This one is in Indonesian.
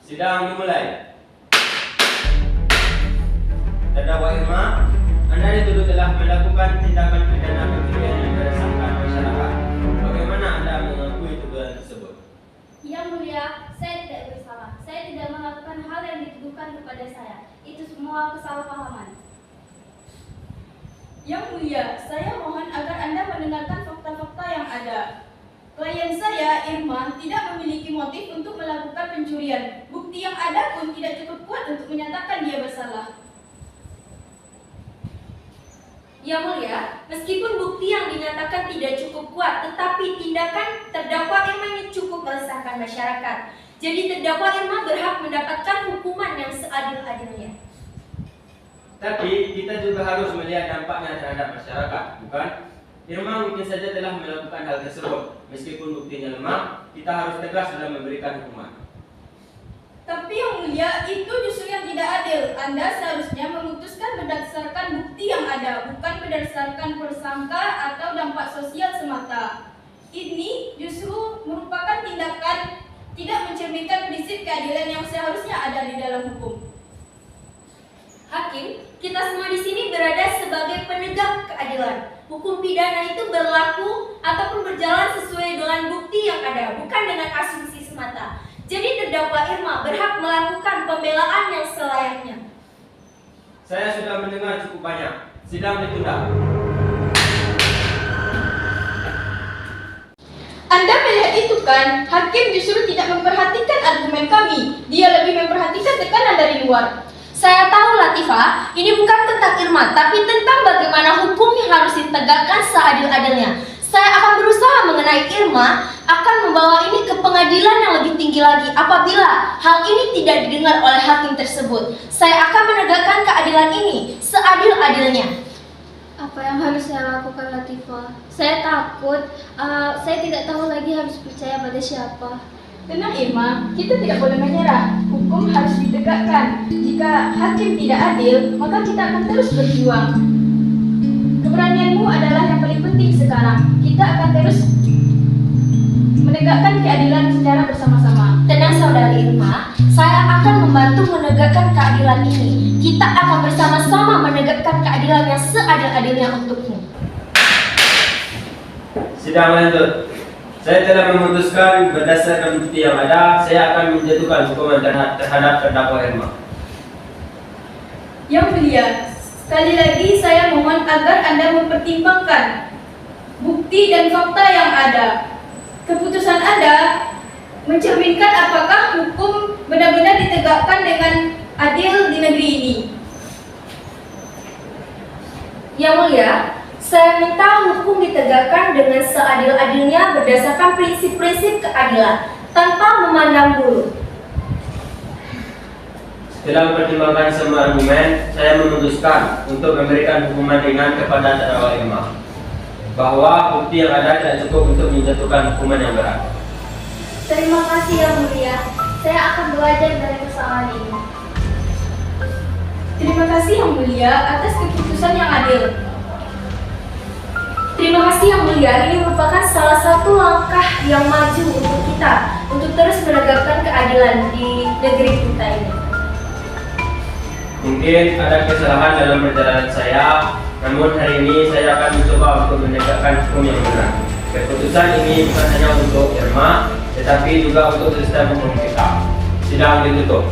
Sidang dimulai. Terdakwa Irma, Anda dituduh telah melakukan tindakan pidana pencurian yang meresahkan masyarakat. Bagaimana Anda mengakui tuduhan tersebut? Yang Mulia, saya tidak bersalah. Saya tidak melakukan hal yang dituduhkan kepada saya. Itu semua kesalahpahaman. Yang Mulia, saya mohon agar Anda mendengarkan fakta-fakta yang ada. Klien saya, Irma, tidak memiliki motif untuk melakukan pencurian. Bukti yang ada pun tidak cukup kuat untuk menyatakan dia bersalah. Yang Mulia, meskipun bukti yang dinyatakan tidak cukup kuat, tetapi tindakan terdakwa Irma ini cukup meresahkan masyarakat. Jadi terdakwa Irma berhak mendapatkan hukuman yang seadil-adilnya. Tapi kita juga harus melihat dampaknya terhadap masyarakat, bukan? Irma mungkin saja telah melakukan hal tersebut. Meskipun buktinya lemah, kita harus tegas dalam memberikan hukuman. Tapi Yang Mulia, itu justru yang tidak adil. Anda seharusnya memutuskan berdasarkan bukti yang ada, bukan berdasarkan prasangka atau dampak sosial semata. Ini justru merupakan tindakan tidak mencerminkan prinsip keadilan yang seharusnya ada di dalam hukum. Hakim, kita semua di sini berada sebagai penegak keadilan. Hukum pidana itu berlaku ataupun berjalan sesuai dengan bukti yang ada, bukan dengan asumsi semata. Jadi terdakwa Irma berhak melakukan pembelaan yang selayaknya. Saya sudah mendengar cukup banyak. Sidang ditunda. Anda melihat itu kan? Hakim justru tidak memperhatikan argumen kami. Dia lebih memperhatikan tekanan dari luar. Saya tahu Latifah, ini bukan tentang Irma, tapi tentang bagaimana hukum yang harus ditegakkan seadil-adilnya. Saya akan berusaha mengenai Irma, akan membawa ini ke pengadilan yang lebih tinggi lagi apabila hal ini tidak didengar oleh hakim tersebut. Saya akan menegakkan keadilan ini seadil-adilnya. Apa yang harus saya lakukan, Latifah? Saya takut. Saya tidak tahu lagi harus percaya pada siapa. Tenang Irma, kita tidak boleh menyerah. Hukum harus ditegakkan. Jika hakim tidak adil, maka kita akan terus berjuang. Keberanianmu adalah yang paling penting sekarang. Kita akan terus menegakkan keadilan secara bersama-sama. Tenang saudari Irma, saya akan membantu menegakkan keadilan ini. Kita akan bersama-sama menegakkan keadilan yang seadil-adilnya untukmu. Sidang lanjut. Saya telah memutuskan berdasarkan bukti yang ada, saya akan menjatuhkan hukuman terhadap terdakwa Irma. Yang Mulia, sekali lagi saya mohon agar Anda mempertimbangkan bukti dan fakta yang ada. Keputusan Anda mencerminkan apakah hukum benar-benar ditegakkan dengan adil di negeri ini. Yang Mulia, saya minta hukum ditegakkan dengan seadil-adilnya berdasarkan prinsip-prinsip keadilan, tanpa memandang bulu. Setelah mempertimbangkan semua argumen, saya memutuskan untuk memberikan hukuman ringan kepada terdakwa Irma, bahwa bukti yang ada tidak cukup untuk menjatuhkan hukuman yang berat. Terima kasih Yang Mulia. Saya akan belajar dari kesalahan ini. Terima kasih Yang Mulia atas keputusan yang adil. Terima kasih Yang Mulia, ini merupakan salah satu langkah yang maju untuk kita untuk terus menegakkan keadilan di negeri kita ini. Mungkin ada kesalahan dalam perjalanan saya, namun hari ini saya akan mencoba untuk menegakkan hukum yang benar. Keputusan ini bukan hanya untuk Irma, tetapi juga untuk sistem hukum kita. Sidang ditutup.